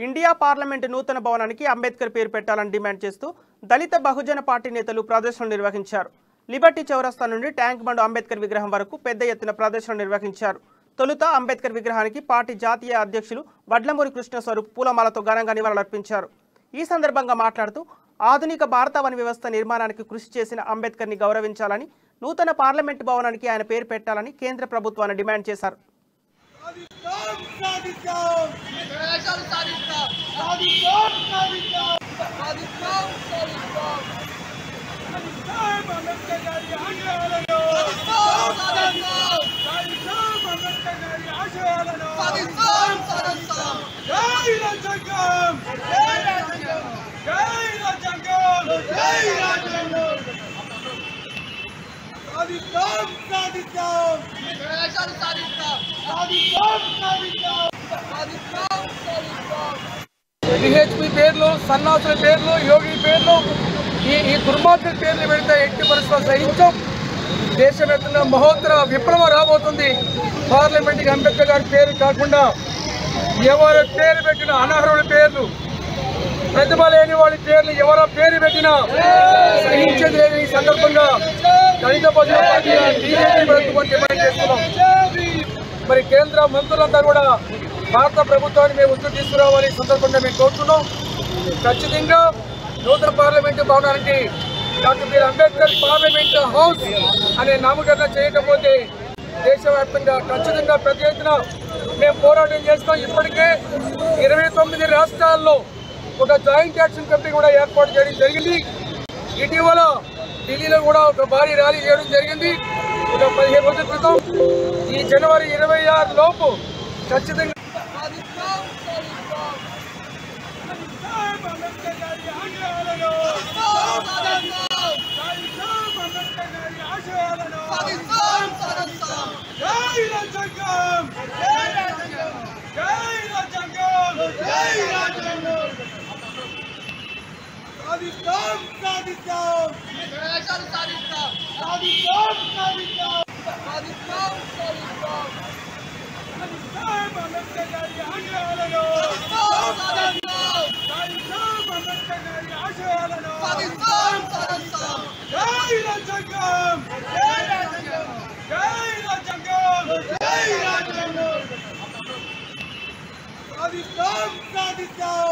India parliament నూతన భవనానికి అంబేద్కర్ పేరు పెట్టాలని డిమాండ్ చేస్తూ దళిత బహుజన పార్టీ నేతలు ప్రదర్శనలు నిర్వహించారు. లిబర్టీ చౌరస్తా నుండి ట్యాంక్ బండ్ అంబేద్కర్ విగ్రహం వరకు పెద్ద ఎత్తున ప్రదర్శనలు నిర్వహించారు. తొలుత అంబేద్కర్ విగ్రహానికి పార్టీ జాతీయ అధ్యక్షులు వడ్లమూరి కృష్ణస్వరూప్ పూలమాలతో ఘనంగా నివాళులర్పించారు. ఈ సందర్భంగా మాట్లాడుతూ ఆధునిక భారతావని వ్యవస్థ నిర్మాణానికి కృషి చేసిన అంబేద్కర్ని గౌరవించాలని, నూతన పార్లమెంటు భవనానికి ఆయన పేరు పెట్టాలని కేంద్ర ప్రభుత్వాన్ని డిమాండ్ చేశారు. విహెచ్పి పేర్లు, సన్నాసుల పేర్లు, యోగి పేర్లు, ఈ దుర్మార్గుల పేర్లు పెడితే ఎట్టి పరిస్థితుల్లో సహించాం. దేశవ్యాప్తంగా మహోత్తర విప్లవం రాబోతుంది. పార్లమెంట్కి అంబేద్కర్ గారి పేరు కాకుండా ఎవరు పేరు పెట్టిన అనర్హుల పేర్లు, ప్రతిభ లేని వాళ్ళ పేర్లు ఎవరో పేరు పెట్టినా సహించేది లేదు. ఈ సందర్భంగా దళిత బహుజన పార్టీ బీజేపీ ప్రభుత్వం డిమాండ్ చేస్తున్నాం. మరి కేంద్ర మంత్రులంతా కూడా భారత ప్రభుత్వాన్ని మేము ముందుకు తీసుకురావాలి. ఈ సందర్భంగా మేము కోరుతున్నాం. ఖచ్చితంగా నూతన పార్లమెంటు భవనానికి doctor BR Ambedkar parliament house అనే నామకరణ చేయకపోతే దేశవ్యాప్తంగా ఖచ్చితంగా పెద్ద ఎత్తున మేము పోరాటం చేస్తాం. ఇప్పటికే 29 రాష్ట్రాల్లో ఒక జాయింట్ యాక్షన్ కమిటీ కూడా ఏర్పాటు చేయడం జరిగింది. ఇటీవల ఢిల్లీలో కూడా ఒక భారీ ర్యాలీ చేయడం జరిగింది. ఒక 15 రోజుల క్రితం. ఈ జనవరి 26 లోపు ఖచ్చితంగా సాధిస్తాం